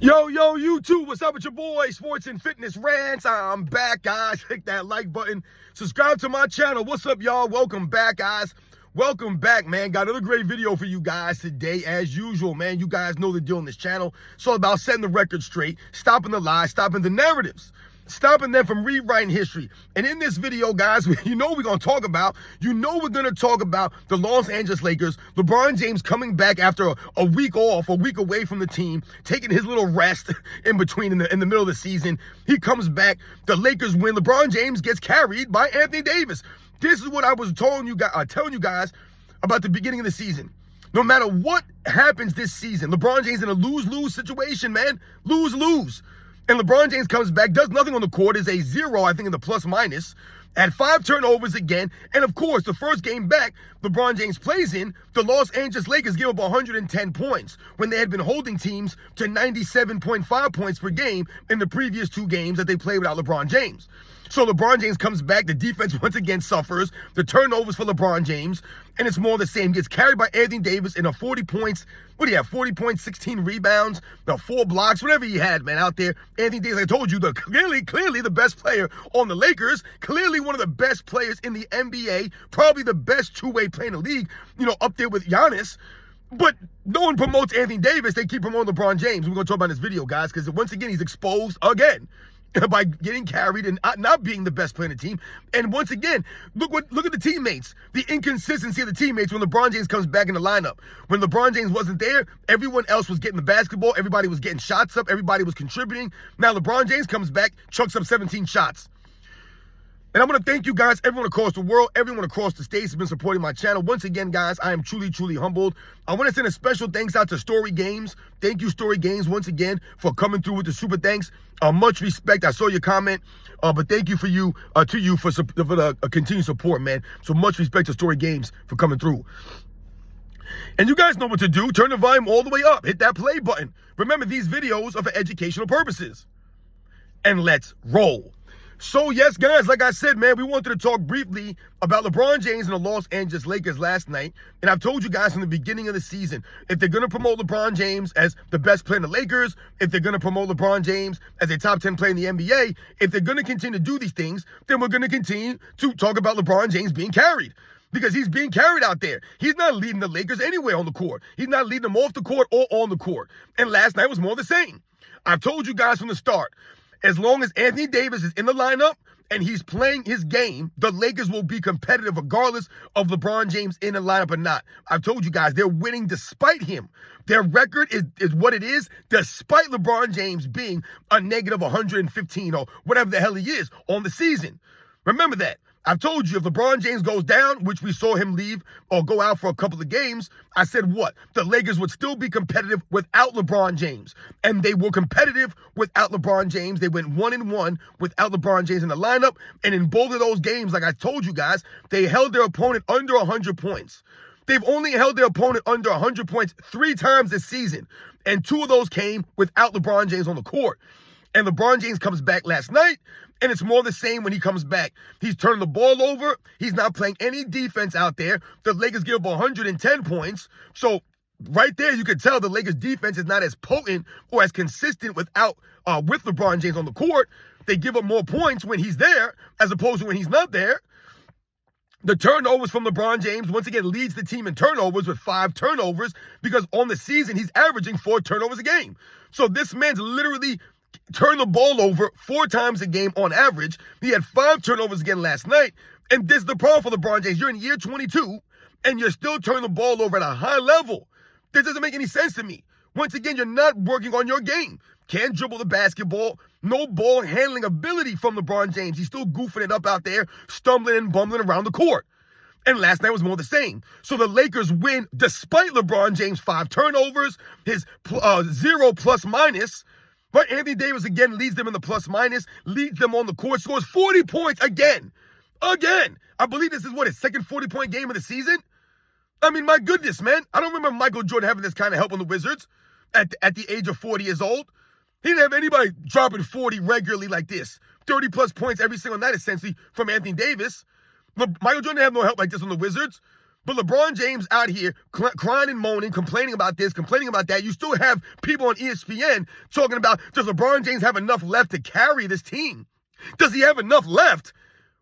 Yo, YouTube, what's up with your boy, Sports and Fitness Rants? I'm back, guys. Hit that like button. Subscribe to my channel. What's up, y'all? Welcome back, guys. Welcome back, man. Got another great video for you guys today, as usual, man. You guys know the deal on this channel. It's all about setting the record straight, stopping the lies, stopping the narratives, stopping them from rewriting history. And in this video, guys, we're going to talk about the Los Angeles Lakers, LeBron James coming back after a week off, a week away from the team, taking his little rest in between in the middle of the season. He comes back, the Lakers win, LeBron James gets carried by Anthony Davis. This is what I was telling you guys about the beginning of the season. No matter what happens this season, LeBron James in a lose-lose situation, man. Lose-lose. And LeBron James comes back, does nothing on the court, is a 0, I think, in the plus-minus, had 5 turnovers again. And, of course, the first game back LeBron James plays in, the Los Angeles Lakers give up 110 points when they had been holding teams to 97.5 points per game in the previous 2 games that they played without LeBron James. So LeBron James comes back, the defense once again suffers, the turnovers for LeBron James, and it's more the same. Gets carried by Anthony Davis in a 40 points, 40 points, 16 rebounds, 4 blocks, whatever he had, man, out there. Anthony Davis, I told you, clearly the best player on the Lakers, clearly one of the best players in the NBA, probably the best two-way player in the league, up there with Giannis. But no one promotes Anthony Davis. They keep promoting LeBron James. We're going to talk about in this video, guys, because once again, he's exposed again by getting carried and not being the best player in the team. And once again, look at the teammates, the inconsistency of the teammates when LeBron James comes back in the lineup. When LeBron James wasn't there, everyone else was getting the basketball, everybody was getting shots up, everybody was contributing. Now LeBron James comes back, chucks up 17 shots. And I want to thank you guys, everyone across the world, everyone across the states has been supporting my channel. Once again, guys, I am truly, truly humbled. I want to send a special thanks out to Story Games. Thank you, Story Games, once again, for coming through with the super thanks. Much respect. I saw your comment, but thank you for the continued support, man. So much respect to Story Games for coming through. And you guys know what to do. Turn the volume all the way up. Hit that play button. Remember, these videos are for educational purposes. And let's roll. So, yes, guys, like I said, man, we wanted to talk briefly about LeBron James and the Los Angeles Lakers last night. And I've told you guys from the beginning of the season, if they're going to promote LeBron James as the best player in the Lakers, if they're going to promote LeBron James as a top 10 player in the NBA, if they're going to continue to do these things, then we're going to continue to talk about LeBron James being carried. Because he's being carried out there. He's not leading the Lakers anywhere on the court. He's not leading them off the court or on the court. And last night was more the same. I've told you guys from the start, as long as Anthony Davis is in the lineup and he's playing his game, the Lakers will be competitive regardless of LeBron James in the lineup or not. I've told you guys, they're winning despite him. Their record is what it is, despite LeBron James being a negative 115 or whatever the hell he is on the season. Remember that. I've told you, if LeBron James goes down, which we saw him leave or go out for a couple of games, I said what? The Lakers would still be competitive without LeBron James. And they were competitive without LeBron James. They went 1-1 without LeBron James in the lineup. And in both of those games, like I told you guys, they held their opponent under 100 points. They've only held their opponent under 100 points 3 times this season. And 2 of those came without LeBron James on the court. And LeBron James comes back last night, and it's more the same when he comes back. He's turning the ball over. He's not playing any defense out there. The Lakers give up 110 points. So right there, you could tell the Lakers defense is not as potent or as consistent with LeBron James on the court. They give up more points when he's there as opposed to when he's not there. The turnovers from LeBron James, once again, leads the team in turnovers with 5 turnovers because on the season, he's averaging 4 turnovers a game. So this man's literally turned the ball over 4 times a game on average. He had 5 turnovers again last night. And this is the problem for LeBron James. You're in year 22, and you're still turning the ball over at a high level. This doesn't make any sense to me. Once again, you're not working on your game. Can't dribble the basketball. No ball handling ability from LeBron James. He's still goofing it up out there, stumbling and bumbling around the court. And last night was more the same. So the Lakers win despite LeBron James' 5 turnovers, his 0 plus minus. But Anthony Davis again leads them in the plus minus, leads them on the court, scores 40 points again. Again. I believe this is his second 40-point game of the season. I mean, my goodness, man. I don't remember Michael Jordan having this kind of help on the Wizards at the age of 40 years old. He didn't have anybody dropping 40 regularly like this. 30-plus points every single night, essentially, from Anthony Davis. Michael Jordan didn't have no help like this on the Wizards. But LeBron James out here crying and moaning, complaining about this, complaining about that. You still have people on ESPN talking about, does LeBron James have enough left to carry this team? Does he have enough left?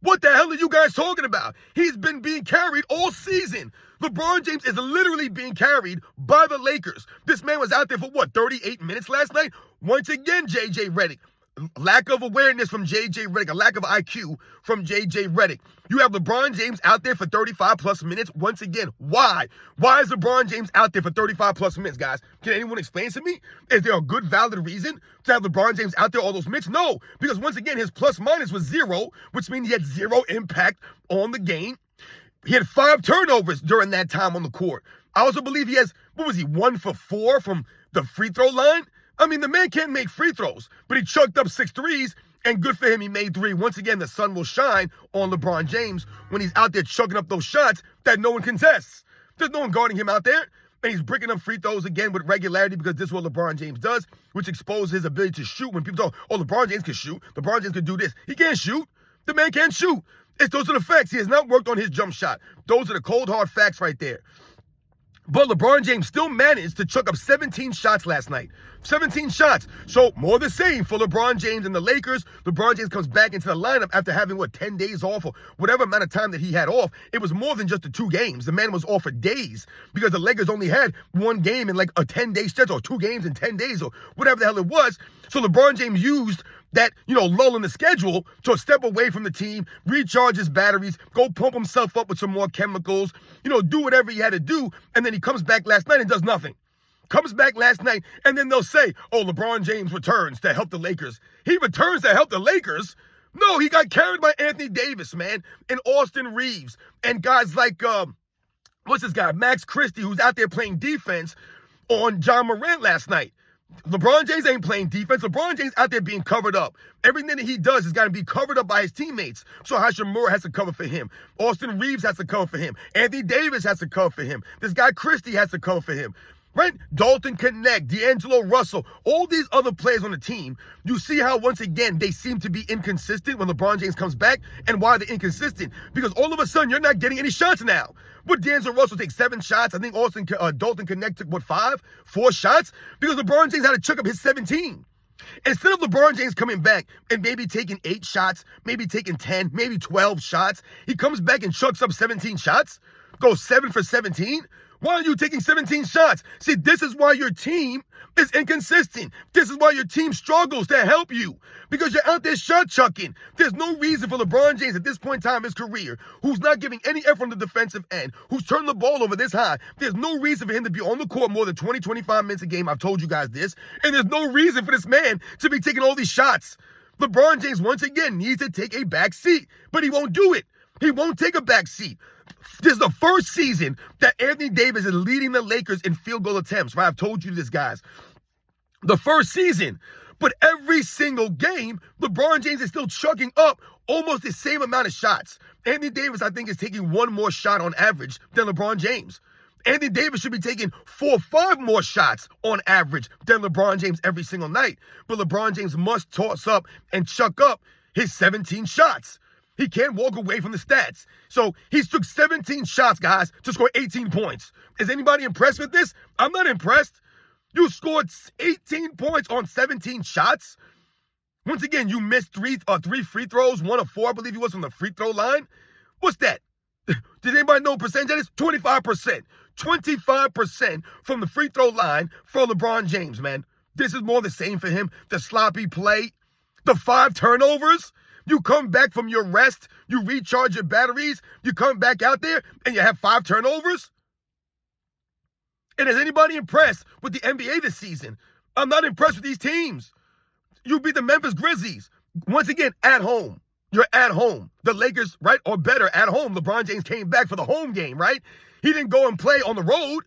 What the hell are you guys talking about? He's been being carried all season. LeBron James is literally being carried by the Lakers. This man was out there for, 38 minutes last night? Once again, J.J. Redick. Lack of awareness from J.J. Redick, a lack of IQ from J.J. Redick. You have LeBron James out there for 35-plus minutes. Once again, why? Why is LeBron James out there for 35-plus minutes, guys? Can anyone explain to me? Is there a good, valid reason to have LeBron James out there all those minutes? No, because once again, his plus-minus was 0, which means he had 0 impact on the game. He had 5 turnovers during that time on the court. I also believe he has, 1 for 4 from the free throw line? I mean, the man can't make free throws, but he chucked up 6 threes, and good for him, he made 3. Once again, the sun will shine on LeBron James when he's out there chucking up those shots that no one contests. There's no one guarding him out there, and he's breaking up free throws again with regularity because this is what LeBron James does, which exposes his ability to shoot. When people talk, oh, LeBron James can shoot, LeBron James can do this. He can't shoot. The man can't shoot. Those are the facts. He has not worked on his jump shot. Those are the cold, hard facts right there. But LeBron James still managed to chuck up 17 shots last night. 17 shots. So more the same for LeBron James and the Lakers. LeBron James comes back into the lineup after having, 10 days off or whatever amount of time that he had off. It was more than just the 2 games. The man was off for days because the Lakers only had 1 game in like a 10-day stretch or 2 games in 10 days or whatever the hell it was. So LeBron James used that, lull in the schedule to step away from the team, recharge his batteries, go pump himself up with some more chemicals, do whatever he had to do. And then he comes back last night and does nothing. Comes back last night, and then they'll say, oh, LeBron James returns to help the Lakers. He returns to help the Lakers? No, he got carried by Anthony Davis, man, and Austin Reeves, and guys like, what's this guy, Max Christie, who's out there playing defense on John Morant last night. LeBron James ain't playing defense. LeBron James out there being covered up. Everything that he does is got to be covered up by his teammates. So Hashimura has to cover for him. Austin Reeves has to cover for him. Anthony Davis has to cover for him. This guy Christie has to cover for him. Right? Dalton Connect, D'Angelo Russell, all these other players on the team, you see how, once again, they seem to be inconsistent when LeBron James comes back. And why they're inconsistent? Because all of a sudden, you're not getting any shots now. Would D'Angelo Russell take 7 shots? I think Dalton Connect took, 4 shots? Because LeBron James had to chuck up his 17. Instead of LeBron James coming back and maybe taking 8 shots, maybe taking 10, maybe 12 shots, he comes back and chucks up 17 shots, goes 7 for 17. Why are you taking 17 shots? See, this is why your team is inconsistent. This is why your team struggles to help you. Because you're out there shot chucking. There's no reason for LeBron James at this point in time in his career, who's not giving any effort on the defensive end, who's turned the ball over this high. There's no reason for him to be on the court more than 20, 25 minutes a game. I've told you guys this. And there's no reason for this man to be taking all these shots. LeBron James, once again, needs to take a back seat. But he won't do it. He won't take a back seat. This is the first season that Anthony Davis is leading the Lakers in field goal attempts, right? I've told you this, guys. The first season. But every single game, LeBron James is still chucking up almost the same amount of shots. Anthony Davis, I think, is taking 1 more shot on average than LeBron James. Anthony Davis should be taking 4 or 5 more shots on average than LeBron James every single night. But LeBron James must toss up and chuck up his 17 shots. He can't walk away from the stats. So he's took 17 shots, guys, to score 18 points. Is anybody impressed with this? I'm not impressed. You scored 18 points on 17 shots. Once again, you missed 3 free throws, 1 of 4, I believe he was, from the free throw line. What's that? Did anybody know what percentage that is? 25%. 25% from the free throw line for LeBron James, man. This is more the same for him. The sloppy play, the 5 turnovers. You come back from your rest, you recharge your batteries, you come back out there, and you have 5 turnovers? And is anybody impressed with the NBA this season? I'm not impressed with these teams. You beat the Memphis Grizzlies, once again, at home. You're at home. The Lakers, right, or better, at home. LeBron James came back for the home game, right? He didn't go and play on the road,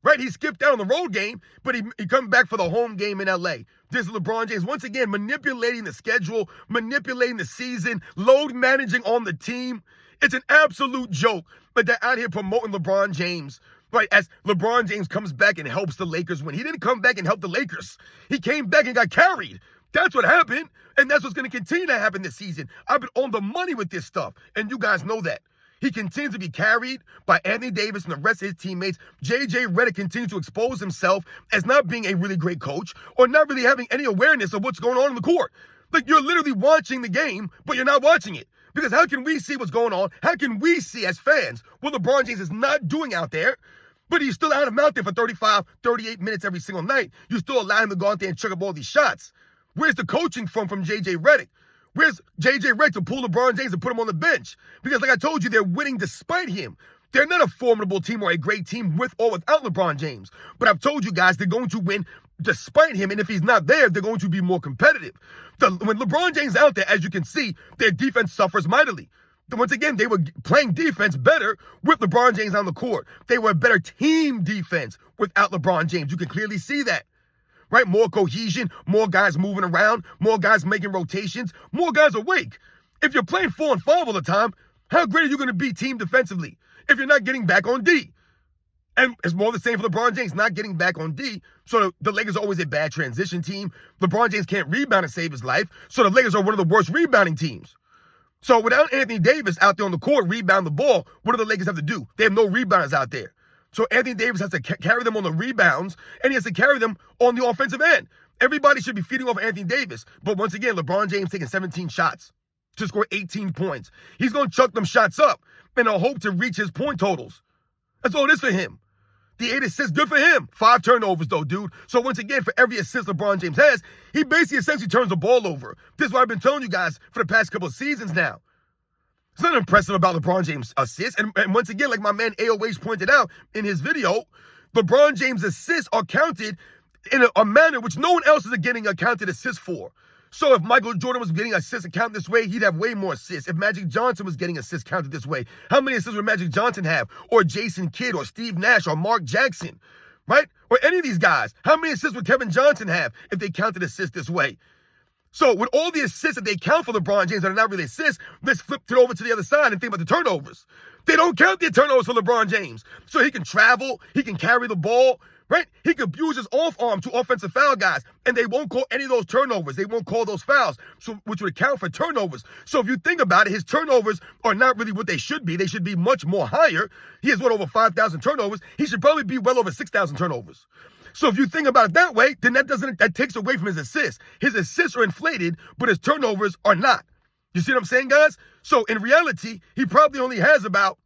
right? He skipped out on the road game, but he come back for the home game in L.A. This is LeBron James, once again, manipulating the schedule, manipulating the season, load managing on the team. It's an absolute joke, but they're out here promoting LeBron James, right, as LeBron James comes back and helps the Lakers win. He didn't come back and help the Lakers. He came back and got carried. That's what happened, and that's what's going to continue to happen this season. I've been on the money with this stuff, and you guys know that. He continues to be carried by Anthony Davis and the rest of his teammates. J.J. Redick continues to expose himself as not being a really great coach or not really having any awareness of what's going on in the court. Like, you're literally watching the game, but you're not watching it. Because how can we see what's going on? How can we see as fans what LeBron James is not doing out there? But he's still out of out there for 35, 38 minutes every single night. You still allow him to go out there and chuck up all these shots. Where's the coaching from J.J. Redick? Where's J.J. Redick to pull LeBron James and put him on the bench? Because like I told you, they're winning despite him. They're not a formidable team or a great team with or without LeBron James. But I've told you guys, they're going to win despite him. And if he's not there, they're going to be more competitive. When LeBron James is out there, as you can see, their defense suffers mightily. Once again, they were playing defense better with LeBron James on the court. They were a better team defense without LeBron James. You can clearly see that. Right? More cohesion, more guys moving around, more guys making rotations, more guys awake. If you're playing 4 and 5 all the time, how great are you going to be team defensively if you're not getting back on D? And it's more the same for LeBron James, not getting back on D. So the Lakers are always a bad transition team. LeBron James can't rebound and save his life. So the Lakers are one of the worst rebounding teams. So without Anthony Davis out there on the court, rebound the ball, what do the Lakers have to do? They have no rebounders out there. So Anthony Davis has to carry them on the rebounds, and he has to carry them on the offensive end. Everybody should be feeding off Anthony Davis. But once again, LeBron James taking 17 shots to score 18 points. He's going to chuck them shots up, and he'll hope to reach his point totals. That's all it is for him. The 8 assists, good for him. 5 turnovers, though, dude. So once again, for every assist LeBron James has, he basically essentially turns the ball over. This is what I've been telling you guys for the past couple of seasons now. It's not impressive about LeBron James' assists. And once again, like my man AOH pointed out in his video, LeBron James' assists are counted in a manner which no one else is getting a counted assist for. So if Michael Jordan was getting assists counted this way, he'd have way more assists. If Magic Johnson was getting assists counted this way, how many assists would Magic Johnson have? Or Jason Kidd, or Steve Nash, or Mark Jackson, right? Or any of these guys. How many assists would Kevin Johnson have if they counted assists this way? So with all the assists that they count for LeBron James that are not really assists, let's flip it over to the other side and think about the turnovers. They don't count the turnovers for LeBron James. So he can travel, he can carry the ball, right? He can abuse his off arm to offensive foul guys, and they won't call any of those turnovers. They won't call those fouls, so which would account for turnovers. So if you think about it, his turnovers are not really what they should be. They should be much more higher. He has, over 5,000 turnovers? He should probably be well over 6,000 turnovers. So if you think about it that way, then that takes away from his assists. His assists are inflated, but his turnovers are not. You see what I'm saying, guys? So in reality, he probably only has about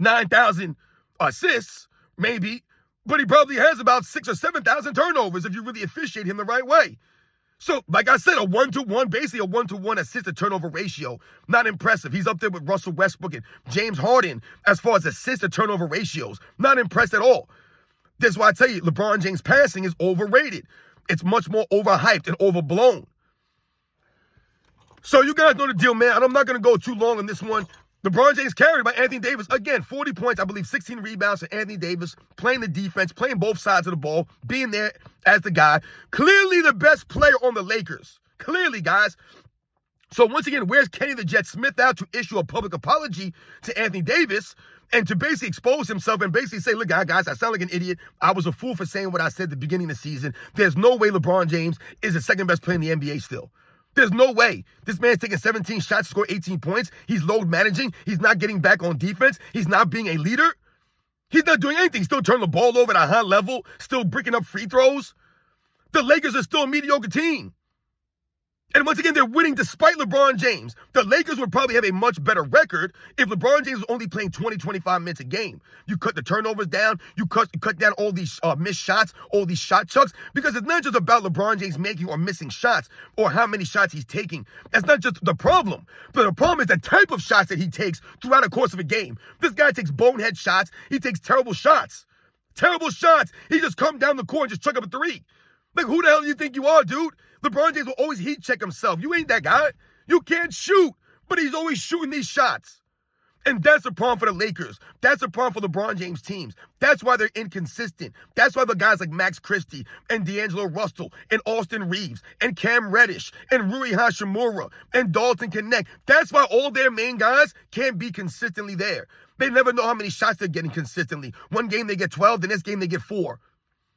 9,000 assists, maybe, but he probably has about 6,000 or 7,000 turnovers if you really officiate him the right way. So, like I said, a 1-to-1, basically a 1-to-1 assist to turnover ratio. Not impressive. He's up there with Russell Westbrook and James Harden as far as assist to turnover ratios. Not impressed at all. That's why I tell you, LeBron James' passing is overrated. It's much more overhyped and overblown. So you guys know the deal, man. I'm not going to go too long on this one. LeBron James carried by Anthony Davis. Again, 40 points, I believe 16 rebounds for Anthony Davis, playing the defense, playing both sides of the ball, being there as the guy. Clearly the best player on the Lakers. Clearly, guys. So once again, where's Kenny the Jet Smith out to issue a public apology to Anthony Davis and to basically expose himself and basically say, look, guys, I sound like an idiot. I was a fool for saying what I said at the beginning of the season. There's no way LeBron James is the second best player in the NBA still. There's no way. This man's taking 17 shots to score 18 points. He's load managing. He's not getting back on defense. He's not being a leader. He's not doing anything. He's still turning the ball over at a high level, still breaking up free throws. The Lakers are still a mediocre team. And once again, they're winning despite LeBron James. The Lakers would probably have a much better record if LeBron James was only playing 20, 25 minutes a game. You cut the turnovers down. You cut down all these missed shots, all these shot chucks. Because it's not just about LeBron James making or missing shots or how many shots he's taking. That's not just the problem. But the problem is the type of shots that he takes throughout the course of a game. This guy takes bonehead shots. He takes terrible shots. Terrible shots. He just come down the court and just chuck up a three. Like, who the hell do you think you are, dude? LeBron James will always heat check himself. You ain't that guy. You can't shoot, but he's always shooting these shots. And that's a problem for the Lakers. That's a problem for LeBron James teams. That's why they're inconsistent. That's why the guys like Max Christie and D'Angelo Russell and Austin Reeves and Cam Reddish and Rui Hachimura and Dalton Connect, that's why all their main guys can't be consistently there. They never know how many shots they're getting consistently. One game they get 12, the next game they get 4.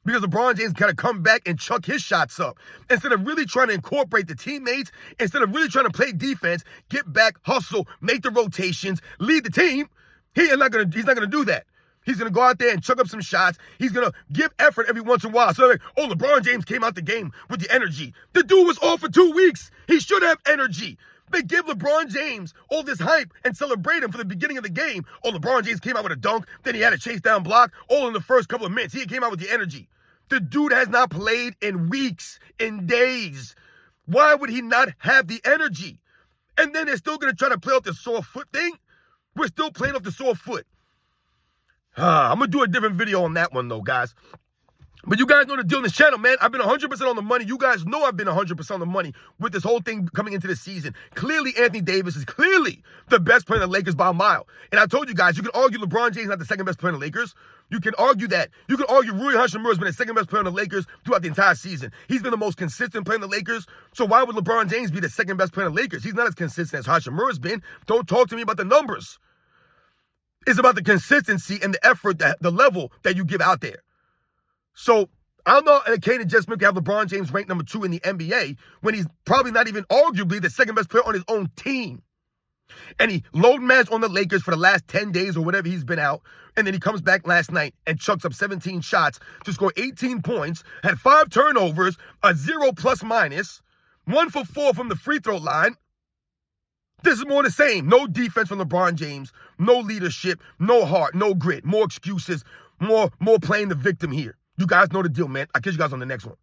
Because LeBron James got to come back and chuck his shots up. Instead of really trying to incorporate the teammates, instead of really trying to play defense, get back, hustle, make the rotations, lead the team, he's not gonna do that. He's going to go out there and chuck up some shots. He's going to give effort every once in a while. So like, oh, LeBron James came out the game with the energy. The dude was off for 2 weeks. He should have energy. They give LeBron James all this hype and celebrate him for the beginning of the game. Oh, LeBron James came out with a dunk. Then he had a chase down block all in the first couple of minutes. He came out with the energy. The dude has not played in weeks, in days. Why would he not have the energy? And then they're still going to try to play off the sore foot thing? We're still playing off the sore foot. I'm going to do a different video on that one, though, guys. But you guys know the deal on this channel, man. I've been 100% on the money. You guys know I've been 100% on the money with this whole thing coming into the season. Clearly, Anthony Davis is clearly the best player in the Lakers by a mile. And I told you guys, you can argue LeBron James is not the second best player in the Lakers. You can argue that. You can argue Rui Hachimura has been the second best player in the Lakers throughout the entire season. He's been the most consistent player in the Lakers. So why would LeBron James be the second best player in the Lakers? He's not as consistent as Hachimura's been. Don't talk to me about the numbers. It's about the consistency and the effort, the level that you give out there. So I don't know if Kanan just can have LeBron James ranked number 2 in the NBA when he's probably not even arguably the second best player on his own team. And he load managed on the Lakers for the last 10 days or whatever he's been out. And then he comes back last night and chucks up 17 shots to score 18 points, had 5 turnovers, a 0 plus minus, 1 for 4 from the free throw line. This is more the same. No defense from LeBron James, no leadership, no heart, no grit, more excuses, more playing the victim here. You guys know the deal, man. I'll catch you guys on the next one.